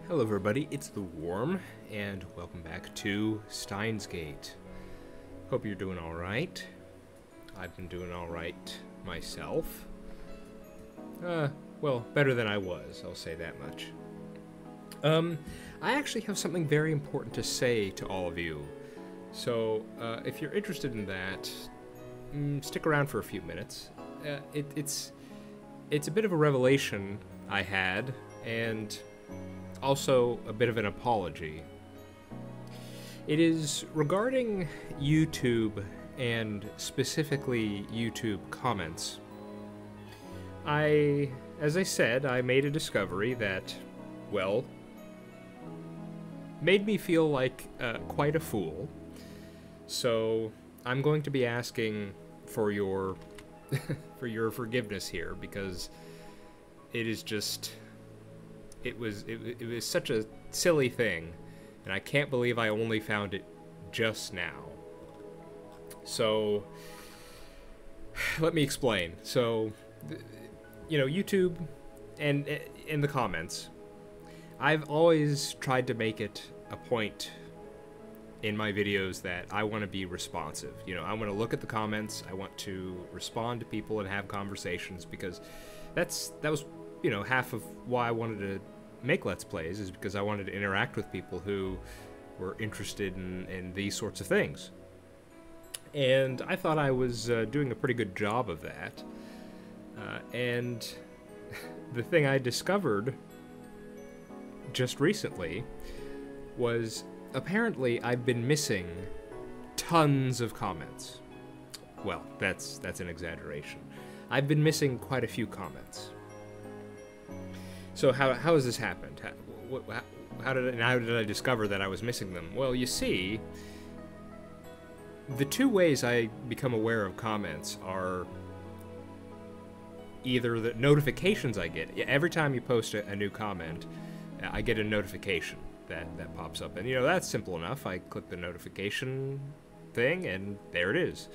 Hello everybody, it's the Worm, and welcome back to Steins. Hope you're doing alright. I've been doing alright myself. Well, better than I was, I'll say that much. I actually have something very important to say to all of you. So, if you're interested in that, stick around for a few minutes. It's a bit of a revelation I had, and also a bit of an apology. It is regarding YouTube, and specifically YouTube comments. As I said, I made a discovery that, well, made me feel like quite a fool. So I'm going to be asking for your for your forgiveness here, because it is just it was such a silly thing, and I can't believe I only found it just now. So let me explain. So, you know, YouTube and in the comments, I've always tried to make it a point in my videos that I want to be responsive. You know, I want to look at the comments, I want to respond to people and have conversations, because that was, you know, half of why I wanted to make Let's Plays, is because I wanted to interact with people who were interested in these sorts of things. And I thought I was doing a pretty good job of that. And the thing I discovered just recently was apparently I've been missing tons of comments. Well, that's an exaggeration. I've been missing quite a few comments. So how has this happened? How did I discover that I was missing them? Well, you see, the two ways I become aware of comments are either the notifications I get. Every time you post a new comment, I get a notification that pops up. And, you know, that's simple enough. I click the notification thing, and there it is.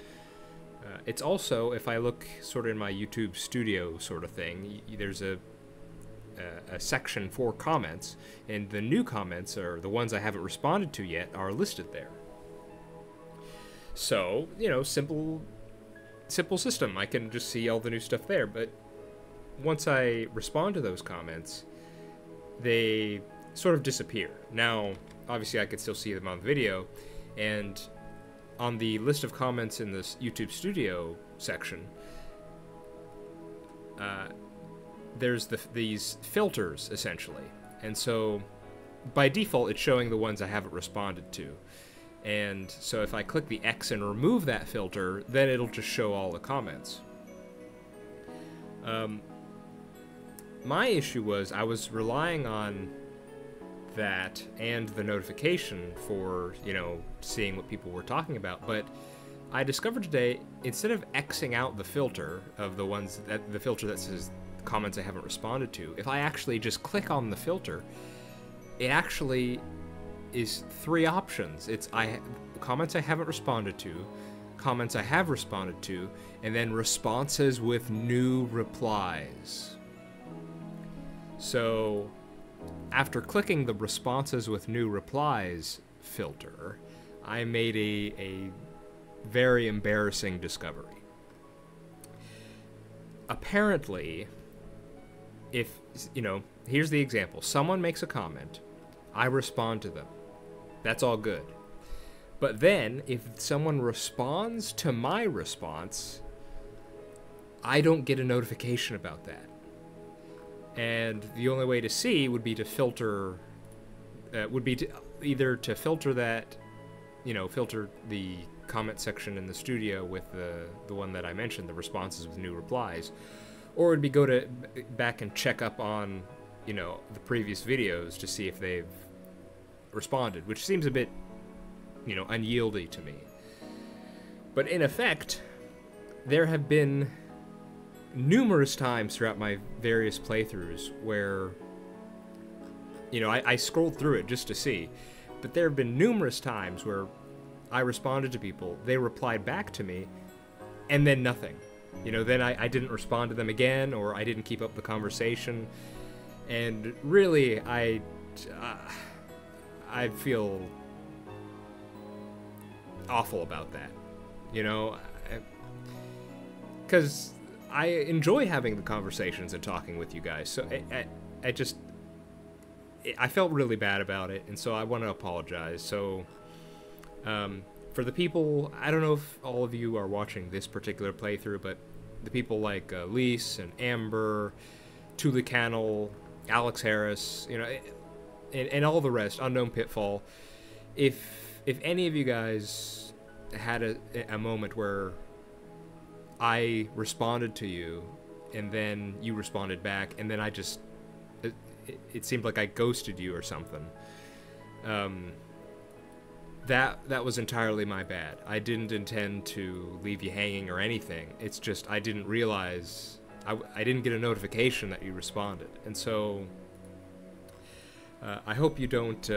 It's also, if I look sort of in my YouTube studio sort of thing, there's a section for comments, and the new comments, or the ones I haven't responded to yet, are listed there. So, you know, simple system. I can just see all the new stuff there, but once I respond to those comments, they sort of disappear. Now, obviously I could still see them on the video, and on the list of comments in this YouTube Studio section, there's these filters, essentially. And so, by default, it's showing the ones I haven't responded to. And so if I click the X and remove that filter, then it'll just show all the comments. My issue was I was relying on that and the notification for, you know, seeing what people were talking about, but I discovered today, instead of Xing out the filter of the filter that says comments I haven't responded to, if I actually just click on the filter, it actually is three options. It's comments I haven't responded to, comments I have responded to, and then responses with new replies. So after clicking the responses with new replies filter, I made a very embarrassing discovery. Apparently, if, you know, here's the example. Someone makes a comment, I respond to them. That's all good. But then, if someone responds to my response, I don't get a notification about that. And the only way to see would be to filter, either to filter that, you know, filter the comment section in the studio with the one that I mentioned, the responses with new replies, or it would be go back and check up on, you know, the previous videos to see if they've responded, which seems a bit, you know, unyieldy to me. But in effect, there have been numerous times throughout my various playthroughs where, you know, I scrolled through it just to see, but there have been numerous times where I responded to people, they replied back to me, and then nothing. You know, then I didn't respond to them again, or I didn't keep up the conversation, and really, I feel awful about that, you know, because I enjoy having the conversations and talking with you guys. So I felt really bad about it, and so I want to apologize. So, for the people, I don't know if all of you are watching this particular playthrough, but the people like Lise and Amber, Tulicannel, Alex Harris, you know, and all the rest, Unknown Pitfall. If any of you guys had a moment where I responded to you, and then you responded back, and then I just it seemed like I ghosted you or something. That was entirely my bad. I didn't intend to leave you hanging or anything. It's just I didn't realize I didn't get a notification that you responded, and so I hope you don't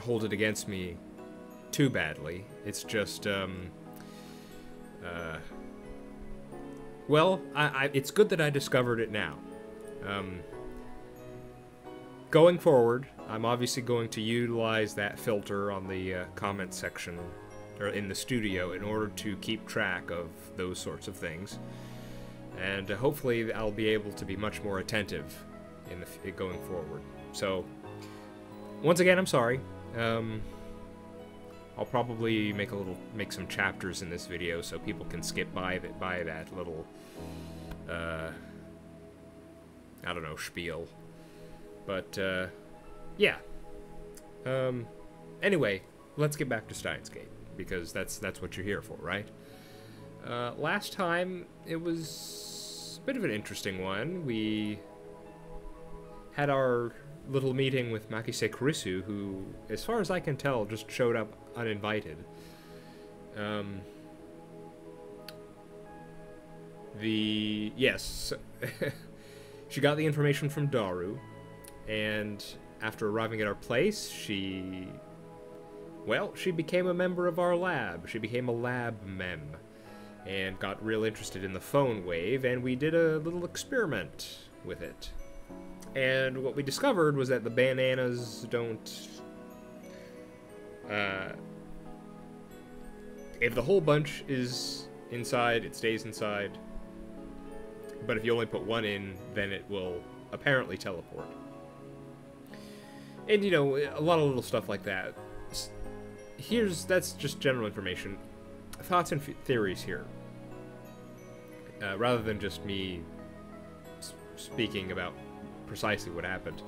hold it against me too badly. It's just well, it's good that I discovered it now. Going forward, I'm obviously going to utilize that filter on the comment section, or in the studio, in order to keep track of those sorts of things. And hopefully I'll be able to be much more attentive in going forward. So, once again, I'm sorry. I'll probably make some chapters in this video so people can skip by that little, I don't know, spiel. But, yeah. Anyway, let's get back to Steins Gate, because that's what you're here for, right? Last time, it was a bit of an interesting one. We had our little meeting with Makise Kurisu, who, as far as I can tell, just showed up uninvited. Yes, she got the information from Daru, and after arriving at our place, she became a member of our lab. She became a lab mem, and got real interested in the phone wave, and we did a little experiment with it. And what we discovered was that the bananas don't... if the whole bunch is inside, it stays inside. But if you only put one in, then it will apparently teleport. And, you know, a lot of little stuff like that. That's just general information. Thoughts and theories here. Rather than just me speaking about precisely what happened.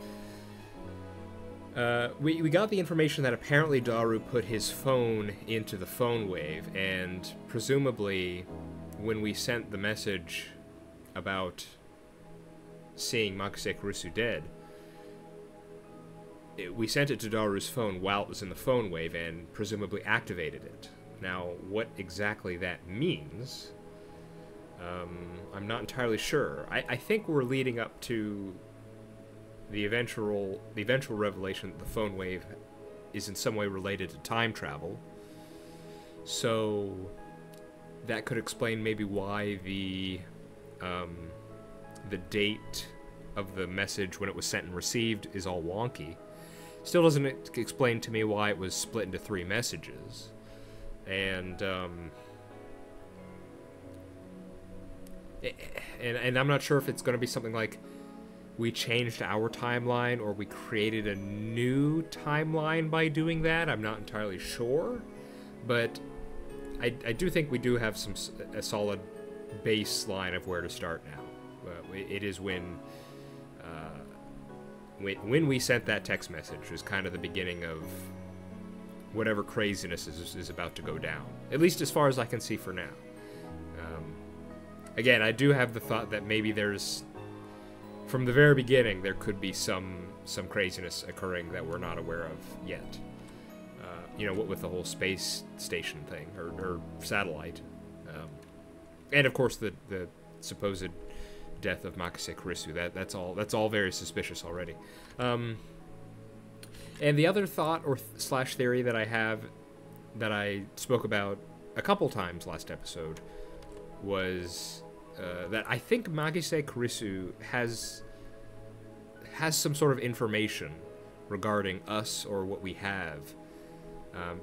We got the information that apparently Daru put his phone into the phone wave, and presumably when we sent the message about seeing Makise Kurisu dead, we sent it to Daru's phone while it was in the phone wave and presumably activated it. Now, what exactly that means, I'm not entirely sure. I think we're leading up to the eventual revelation that the phone wave is in some way related to time travel. So that could explain maybe why the date of the message when it was sent and received is all wonky. Still doesn't explain to me why it was split into 3 messages. And I'm not sure if it's going to be something like we changed our timeline or we created a new timeline by doing that. I'm not entirely sure, but I do think we do have a solid baseline of where to start now. It is when we sent that text message was kind of the beginning of whatever craziness is about to go down, at least as far as I can see for now. Again, I do have the thought that maybe there's, from the very beginning, there could be some craziness occurring that we're not aware of yet. You know, what with the whole space station thing, or satellite. And of course the supposed death of Makise Kurisu. That's all very suspicious already. And the other thought or slash theory that I have, that I spoke about a couple times last episode, was that I think Makise Kurisu has has some sort of information regarding us or what we have.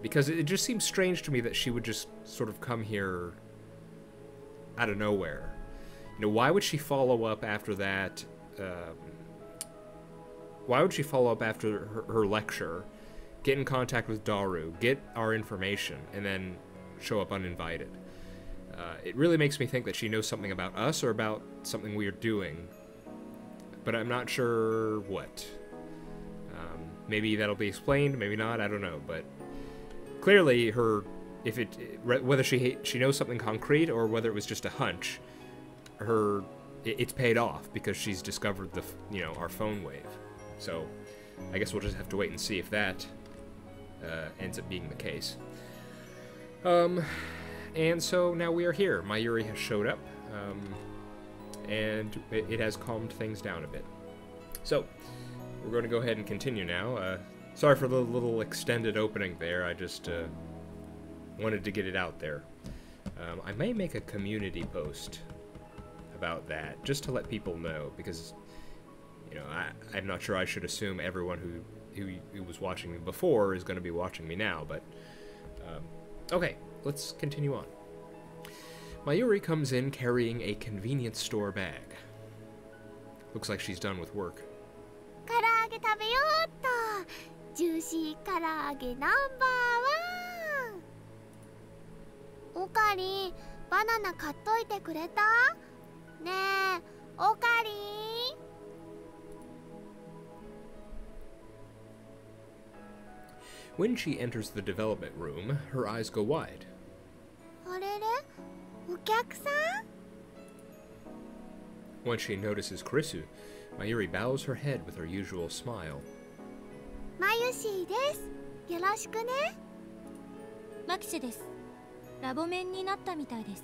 Because it just seems strange to me that she would just sort of come here out of nowhere. You know, why would she follow up after that? Why would she follow up after her lecture, get in contact with Daru, get our information, and then show up uninvited? It really makes me think that she knows something about us or about something we are doing, but I'm not sure what. Maybe that'll be explained, maybe not, I don't know, but clearly whether she knows something concrete or whether it was just a hunch, it's paid off because she's discovered our phone wave. So I guess we'll just have to wait and see if that ends up being the case. And so now we are here. Mayuri has showed up, and it has calmed things down a bit. So we're going to go ahead and continue now. Sorry for the little extended opening there. I just wanted to get it out there. I may make a community post about that, just to let people know, because I'm not sure I should assume everyone who was watching me before is going to be watching me now, but okay, let's continue on. Mayuri comes in carrying a convenience store bag. Looks like she's done with work. 唐揚げ食べようっと。ジューシー唐揚げナンバーワン。おかり、バナナ買っといてくれた？ねえ、おかり。When she enters the development room, her eyes go wide. あれれ？お客さん？ Once she notices Krisu, Mayuri bows her head with her usual smile. マユシーです。よろしくね。マキシです。ラボメンになったみたいです。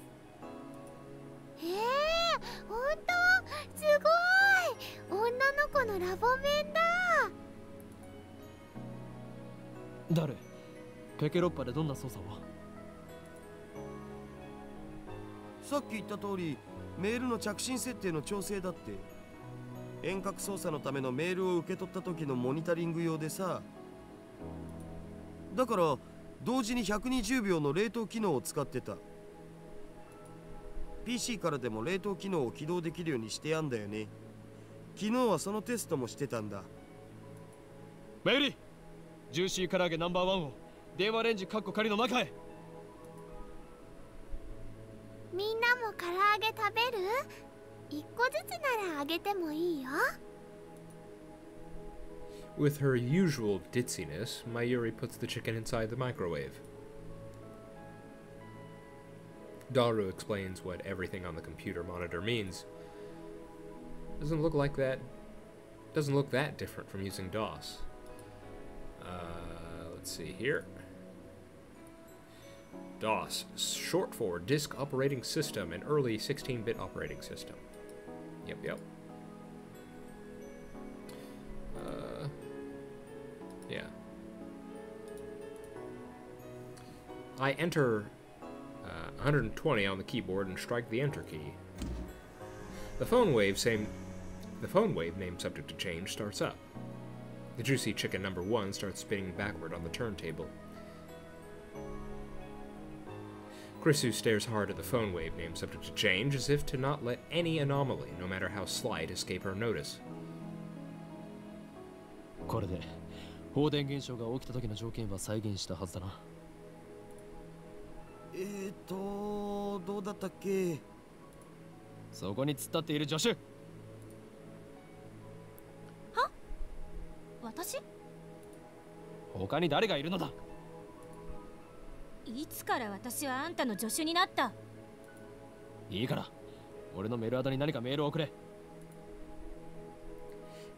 本当？すごい！女の子のラボメンだ。誰？ケケロッパでどんな操作を？さっき言った通り、メールの着信設定の調整だって。遠隔操作のためのメールを受け取った時のモニタリング用でさ。だから同時に120秒の冷凍機能を使ってた。PC からでも冷凍機能を起動できるようにしてやんだよね。昨日はそのテストもしてたんだ。メイリー、ジューシー唐揚げナンバーワンを電話レンジカッコ仮の中へ。みんなも唐揚げ食べる？一個ずつならあげてもいいよ。With her usual ditziness, Mayuri puts the chicken inside the microwave. Daru explains what everything on the computer monitor means. Doesn't look that different from using DOS. Let's see here. DOS, short for Disk Operating System, an early 16-bit operating system. Yep. Yeah. I enter 120 on the keyboard and strike the Enter key. The phone wave named subject to change starts up. The juicy chicken number 1 starts spinning backward on the turntable. Krisu stares hard at the phone wave named subject to change, as if to not let any anomaly, no matter how slight, escape her notice. これで放電現象が起きた時の条件は再現したはずだな。どうだったっけ？そこに突っ立っている助手。は？私？他に誰がいるのだ？いつから私はあんたの助手になった？いいから、俺のメールアドに何かメールを送れ。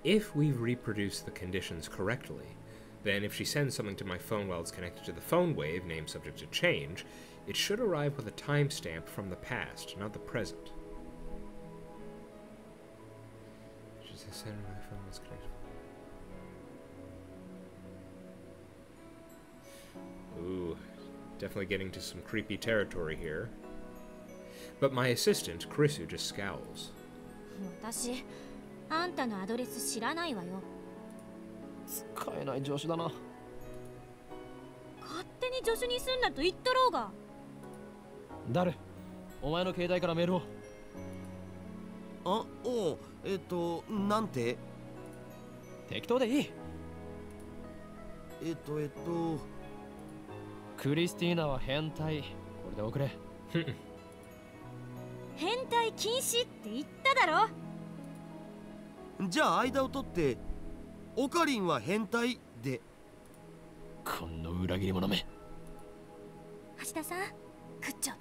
If we've reproduced the conditions correctly, then if she sends something to my phone while it's connected to the phone wave, named subject to change, it should arrive with a timestamp from the past, not the present. She says send my phone was connected. Ooh, definitely getting to some creepy territory here. But my assistant, Krisu, just scowls. 私、あんたのアドレス知らないわよ。使えない助手だな。勝手に助手にすんなと言っとろうが。ダル、お前の携帯からメールを。あ、おう、なんて。適当でいい。クリスティーナは変態。これで送れ。変態禁止って言っただろ。じゃあ間を取ってオカリンは変態で。この裏切り者め。橋田さん、グッジョ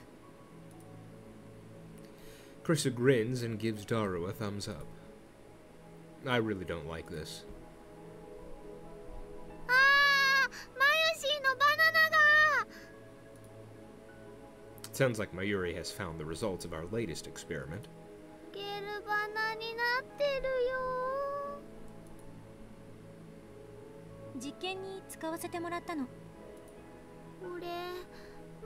ブ。Krista grins and gives Daru a thumbs up. I really don't like this. あー、マユシーのバナナが。 It sounds like Mayuri has found the results of our latest experiment. ゲルバナになってるよ。実験に使わせてもらったの。これ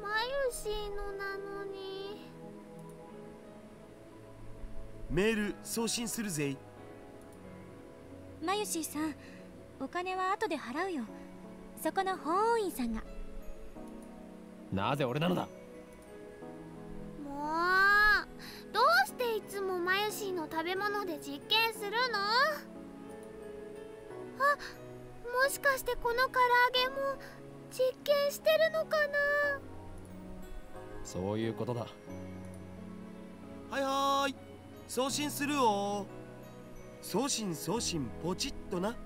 マユシーのなのに。メール送信するぜ。マユシーさん、お金は後で払うよ。そこの法務員さんが。なぜ俺なのだ。もうどうしていつもマユシーの食べ物で実験するの？あ、もしかしてこの唐揚げも実験してるのかな？そういうことだ。はいはーい、送信するよ。送信ポチッとな。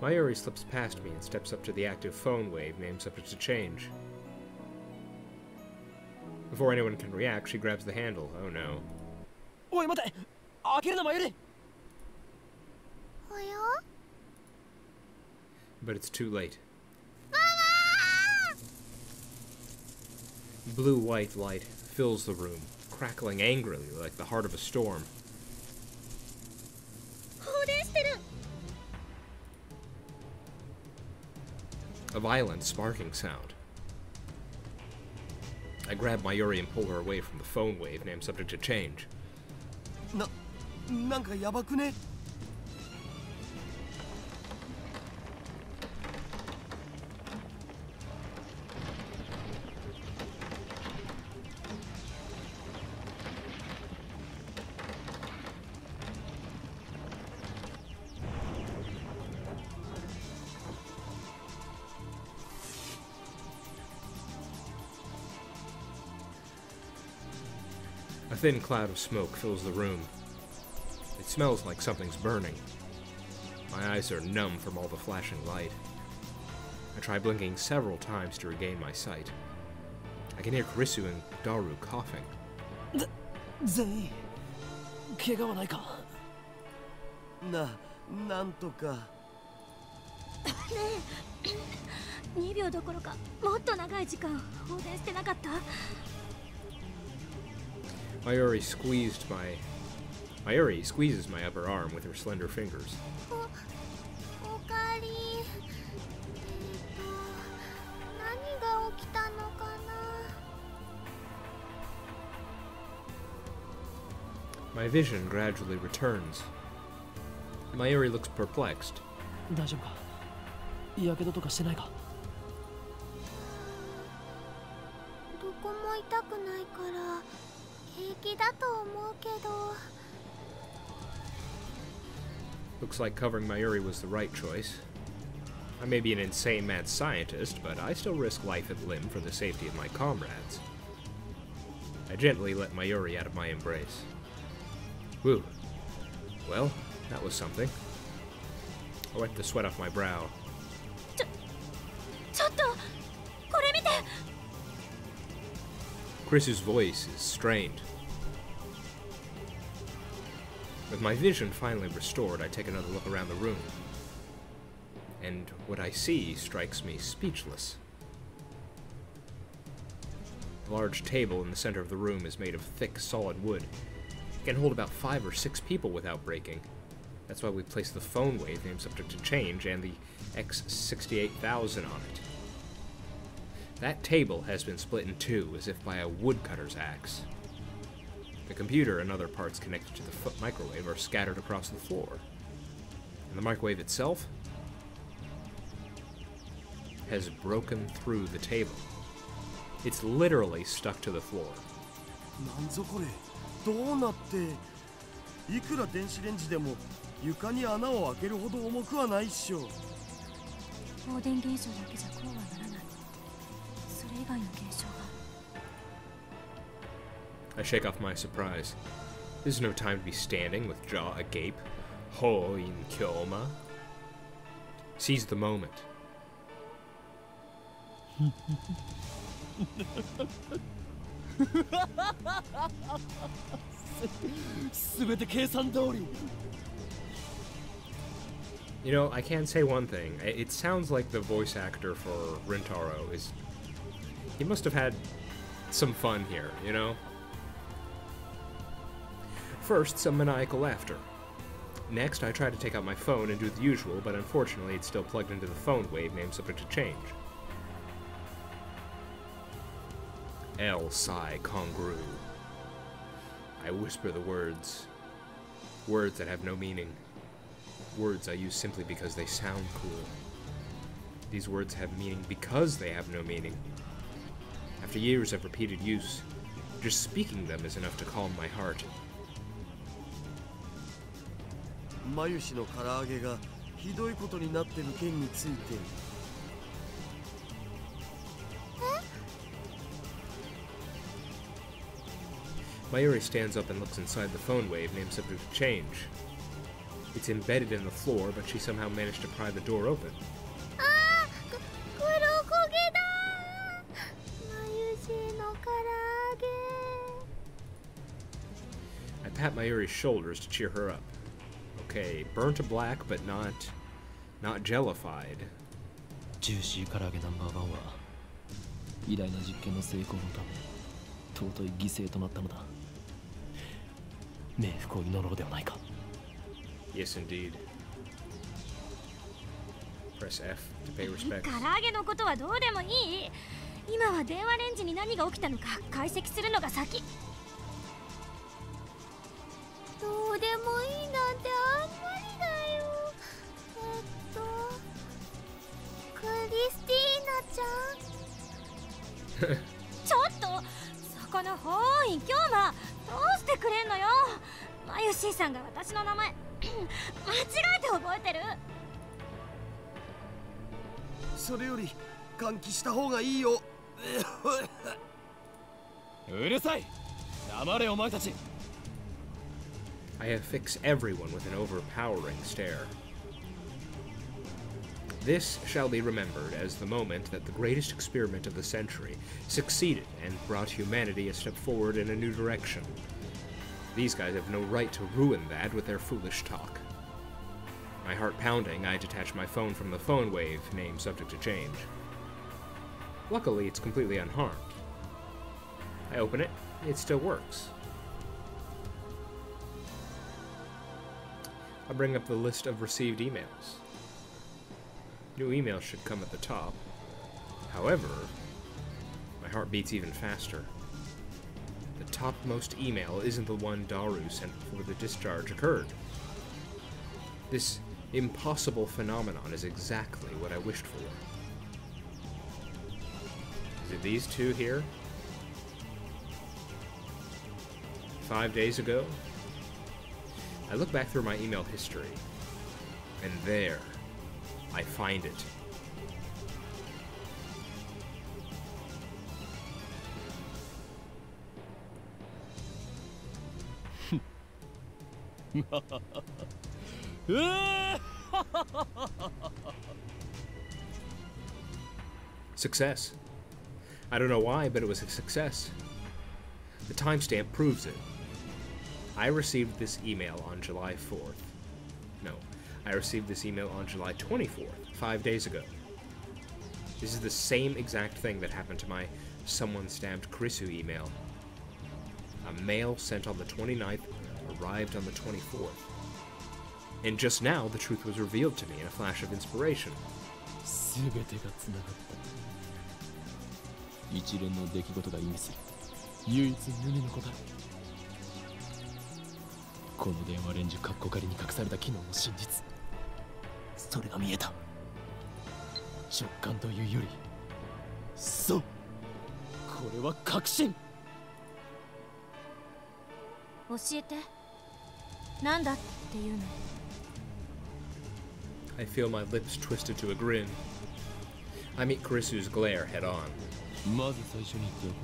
Mayuri slips past me and steps up to the active phone wave named subject to change. Before anyone can react, she grabs the handle. Oh no. おい待て、開けるなマユリ。おや？ But it's too late. ママ！ Blue-white light fills the room, crackling angrily like the heart of a storm. 放電してる。 A violent sparking sound. I grab Mayuri and pull her away from the phone wave named subject to change. なんかやばくね？A thin cloud of smoke fills the room. It smells like something's burning. My eyes are numb from all the flashing light. I try blinking several times to regain my sight. I can hear Kurisu and Daru coughing. 全員怪我はないか。なんとか。2秒どころかもっと長い時間放電してなかった。Mayuri squeezes my upper arm with her slender fingers. おかり。何が起きたのかな？ My vision gradually returns. Mayuri looks perplexed. 大丈夫か。やけどとかしてないか。どこも痛くないから平気だと思うけど。 Looks like covering Mayuri was the right choice. I may be an insane mad scientist, but I still risk life and limb for the safety of my comrades. I gently let Mayuri out of my embrace. Whew. Well, that was something. I wiped the sweat off my brow. ちょっとこれ見て。 Chris's voice is strained. With my vision finally restored, I take another look around the room. And what I see strikes me speechless. The large table in the center of the room is made of thick, solid wood. It can hold about 5 or 6 people without breaking. That's why we placed the phone wave named subject to change and the X68000 on it. That table has been split in two, as if by a woodcutter's axe. The computer and other parts connected to the microwave are scattered across the floor. And the microwave itself has broken through the table. It's literally stuck to the floor. なんぞこれ、どうなって。いくら電子レンジでも床に穴を開けるほど重くはないっしょ。放電現象だけじゃこうはならない。それ以外の現象が。I shake off my surprise. There's no time to be standing with jaw agape. Ho in kyoma. Seize the moment. すべて計算通り。You know, I can say one thing. It sounds like the voice actor for Rintaro is... He must have had some fun here, you know? First, some maniacal laughter. Next, I try to take out my phone and do the usual, but unfortunately it's still plugged into the phone wave name subject to change. El Psi Congru. I whisper the words. Words that have no meaning. Words I use simply because they sound cool. These words have meaning because they have no meaning. After years of repeated use, just speaking them is enough to calm my heart. マユシの唐揚げがひどいことになってる件について。Mayuri stands up and looks inside the phone wave name subject to change. It's embedded in the floor, but she somehow managed to pry the door open. I pat Mayuri's shoulders to cheer her up. Okay, burnt to black, but not jellified. ジューシー唐揚げナンバーワンは偉大な実験の成功のため尊い犠牲となったのだ。冥福を祈ろうではないか。Yes, indeed. Press F to pay respects. 唐揚げのことはどうでもいい。今は電話レンジに何が起きたのか解析するのが先。どうでもいいなんてあんまりだよ。クリスティーナちゃんちょっとそこの方位今日はどうしてくれんのよ。マユシーさんが私の名前間違えて覚えてる。それより換気した方がいいよ。うるさい。黙れお前たち。I affix everyone with an overpowering stare. This shall be remembered as the moment that the greatest experiment of the century succeeded and brought humanity a step forward in a new direction. These guys have no right to ruin that with their foolish talk. My heart pounding, I detach my phone from the phone wave, name subject to change. Luckily, it's completely unharmed. I open it, it still works. I bring up the list of received emails. New emails should come at the top. However, my heart beats even faster. The topmost email isn't the one Daru sent before the discharge occurred. This impossible phenomenon is exactly what I wished for. Is it these two here? 5 days ago? I look back through my email history, and there, I find it. Success. I don't know why, but it was a success. The timestamp proves it. I received this email on July 4th. No, I received this email on July 24th, 5 days ago. This is the same exact thing that happened to my someone stamped Kurisu email. A mail sent on the 29th arrived on the 24th. And just now, the truth was revealed to me in a flash of inspiration. 全てがつながった。一連の出来事が意味する唯一無二の答え。この電話レンジカッコ仮に隠された機能の真実、それが見えた。直感というより、そう、これは確信。教えて、なんだっていうの。 I feel my lips twisted to a grin. I meet Karisu's glare head on. まず最初に言っておこ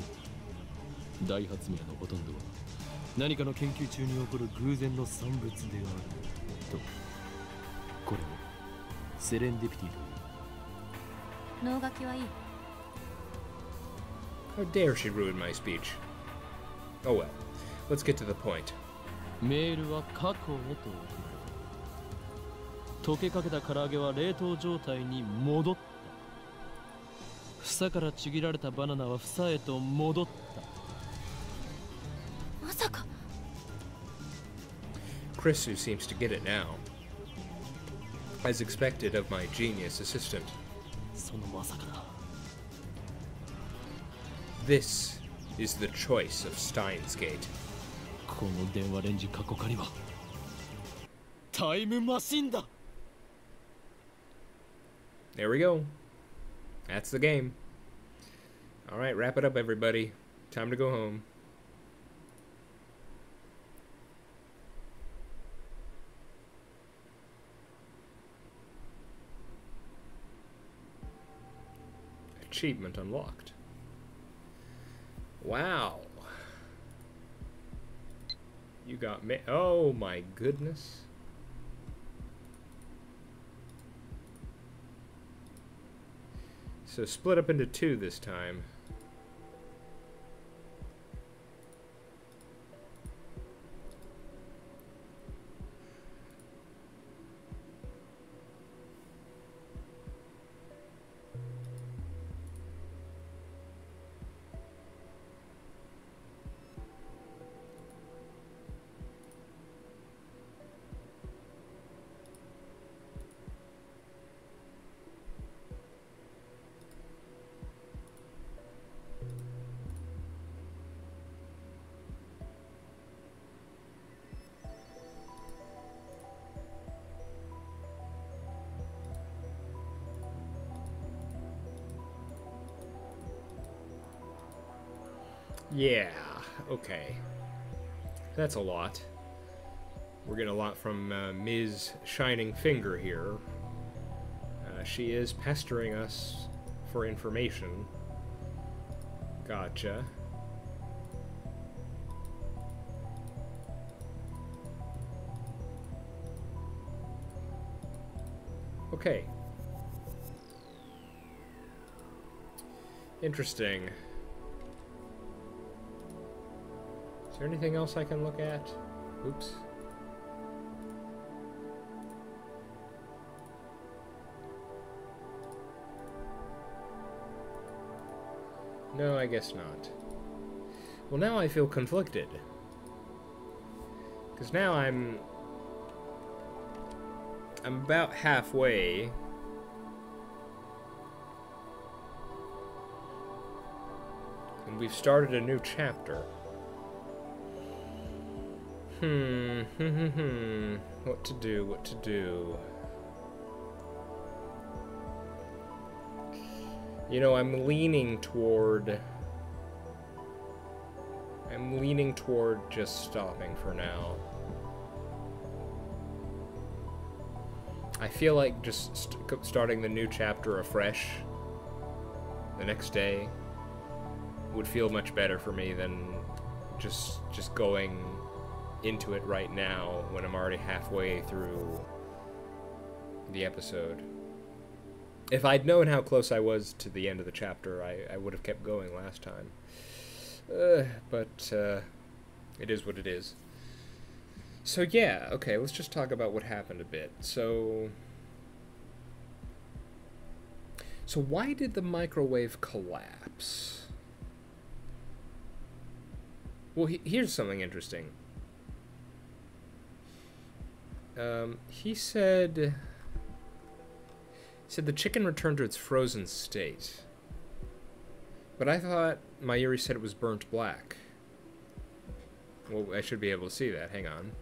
う。大発明のほとんどは何かの研究中に起こる偶然の産物であると。これをセレンディピティという。脳書きはいい。 How dare she ruin my speech? Oh well, let's get to the point. メールは過去へと送られた。溶けかけた唐揚げは冷凍状態に戻った。房からちぎられたバナナは房へと戻った。まさか。 Krisu seems to get it now. As expected of my genius assistant. そのまさかだ。 This is the choice of Steins Gate. この電話レンジ過去仮はタイムマシンだ。 There we go. That's the game. Alright, wrap it up, everybody. Time to go home. Achievement unlocked. Wow. You got me. Oh my goodness. So split up into two this time. Yeah, okay. That's a lot. We're getting a lot from Ms. Shining Finger here. She is pestering us for information. Gotcha. Okay. Interesting. Is there anything else I can look at? Oops. No, I guess not. Well, now I feel conflicted. Because now I'm about halfway. And we've started a new chapter. What to do, what to do. You know, I'm leaning toward just stopping for now. I feel like just starting the new chapter afresh the next day would feel much better for me than just going into it right now when I'm already halfway through the episode. If I'd known how close I was to the end of the chapter, I would have kept going last time. But it is what it is. So yeah, okay, let's just talk about what happened a bit. So why did the microwave collapse? Well, here's something interesting. He said the chicken returned to its frozen state. But I thought Mayuri said it was burnt black. Well, I should be able to see that. Hang on.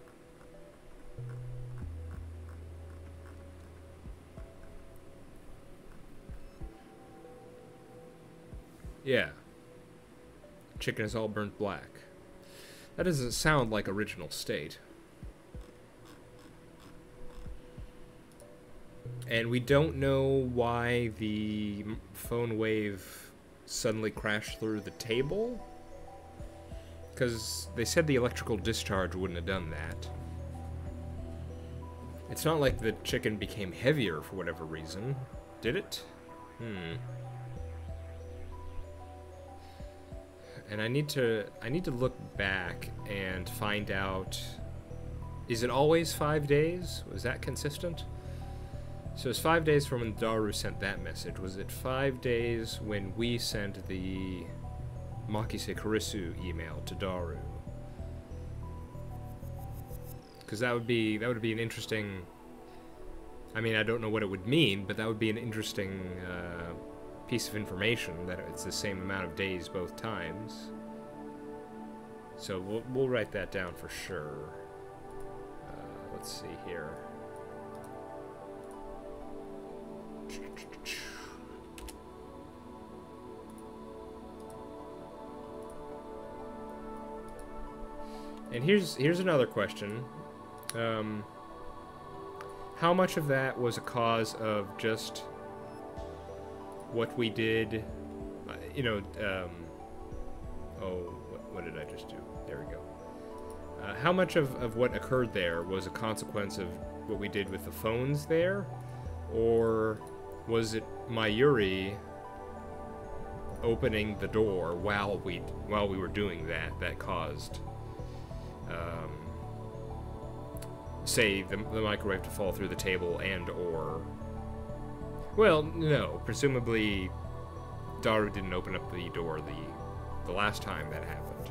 Yeah. Chicken is all burnt black. That doesn't sound like original state. And we don't know why the phone wave suddenly crashed through the table? Because they said the electrical discharge wouldn't have done that. It's not like the chicken became heavier for whatever reason, did it? And I need to look back and find out, is it always 5 days? Was that consistent? So it's 5 days from when Daru sent that message. Was it 5 days when we sent the Makise Kurisu email to Daru? Because that would be an interesting. I mean, I don't know what it would mean, but that would be an interesting piece of information that it's the same amount of days both times. So we'll write that down for sure. Let's see here. And here's another question. How much of that was a cause of just what we did? What did I just do? There we go. How much of what occurred there was a consequence of what we did with the phones there? Or was it Mayuri opening the door while we were doing that caused say the microwave to fall through the table and or, well, no, presumably Daru didn't open up the door the last time that happened.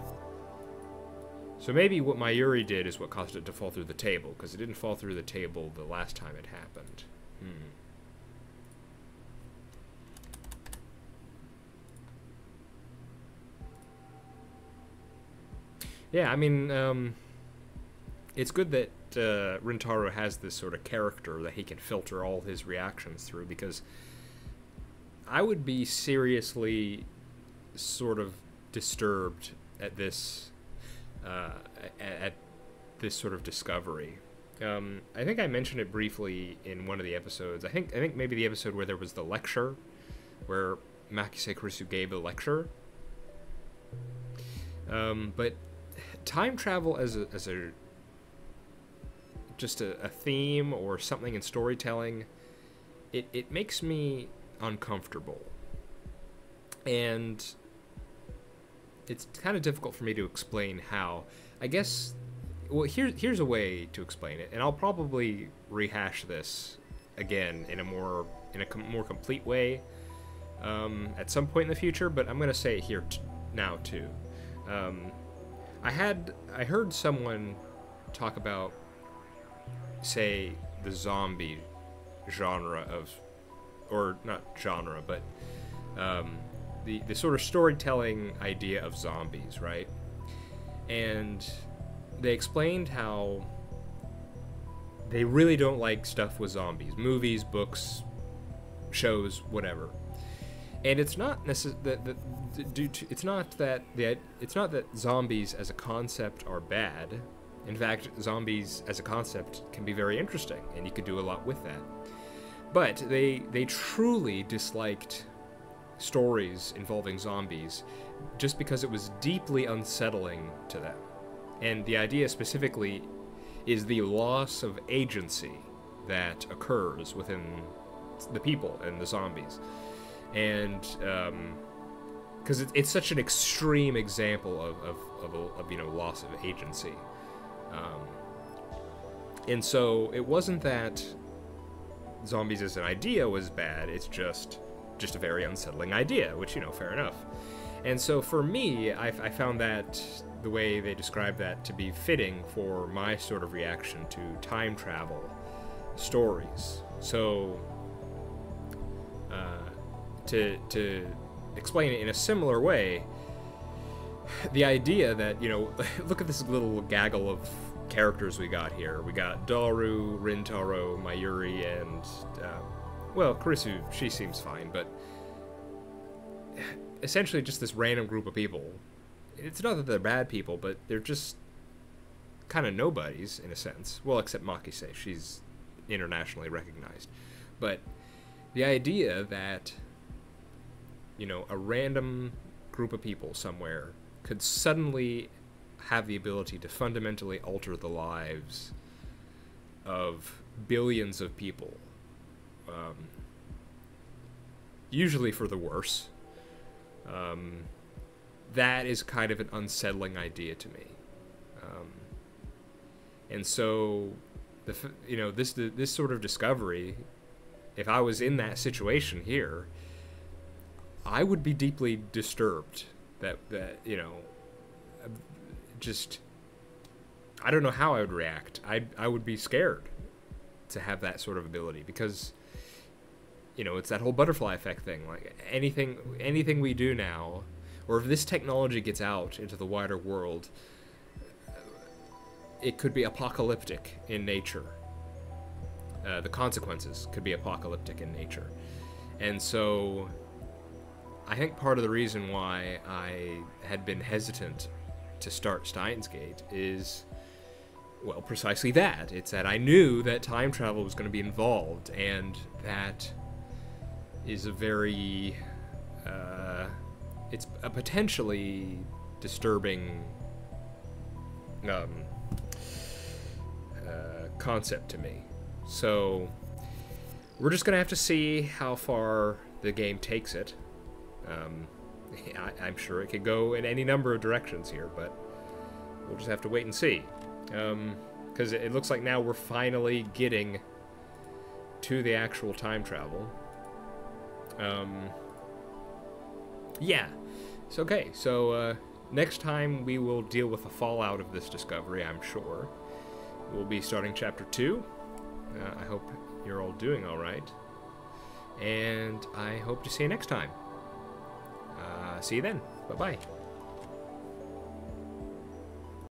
So maybe what Mayuri did is what caused it to fall through the table, because it didn't fall through the table the last time it happened. Yeah, I mean, it's good that Rintaro has this sort of character that he can filter all his reactions through, because I would be seriously sort of disturbed at this sort of discovery. I think I mentioned it briefly in one of the episodes. I think maybe the episode where there was the lecture, where Makise Kurisu gave a lecture. But time travel as a just a theme or something in storytelling, it makes me uncomfortable, and it's kind of difficult for me to explain how. I guess, well, here's a way to explain it, and I'll probably rehash this again in a more complete way at some point in the future, but I'm gonna say it here now too. I heard someone talk about, say, the zombie genre of, or not genre, but the sort of storytelling idea of zombies, right? And they explained how they really don't like stuff with zombies, movies, books, shows, whatever. And it's not it's not that zombies as a concept are bad. In fact, zombies as a concept can be very interesting, and you could do a lot with that. But they truly disliked stories involving zombies just because it was deeply unsettling to them. And the idea specifically is the loss of agency that occurs within the people and the zombies. And because it's such an extreme example of loss of agency. And so it wasn't that zombies as an idea was bad, it's just a very unsettling idea, which, fair enough. And so for me, I found that the way they described that to be fitting for my sort of reaction to time travel stories. So to explain it in a similar way, the idea that, look at this little gaggle of characters we got here. We got Daru, Rintaro, Mayuri, and, well, Kurisu, she seems fine, but essentially just this random group of people. It's not that they're bad people, but they're just kind of nobodies, in a sense. Well, except Makise, she's internationally recognized. But the idea that, you know, a random group of people somewhere could suddenly have the ability to fundamentally alter the lives of billions of people, usually for the worse, that is kind of an unsettling idea to me. And so, you know, this sort of discovery, if I was in that situation here, I would be deeply disturbed that you know, just, I don't know how I would react. I would be scared to have that sort of ability, because, you know, it's that whole butterfly effect thing. Like, anything we do now, or if this technology gets out into the wider world, it could be apocalyptic in nature. The consequences could be apocalyptic in nature. And so I think part of the reason why I had been hesitant to start Steins Gate is, well, precisely that. It's that I knew that time travel was going to be involved, and that is a very, it's a potentially disturbing concept to me. So we're just gonna have to see how far the game takes it. I'm sure it could go in any number of directions here, but we'll just have to wait and see. Because it looks like now we're finally getting to the actual time travel. Yeah. So, okay, so next time we will deal with the fallout of this discovery, I'm sure. We'll be starting Chapter 2. I hope you're all doing alright. And I hope to see you next time. See you then. Bye-bye.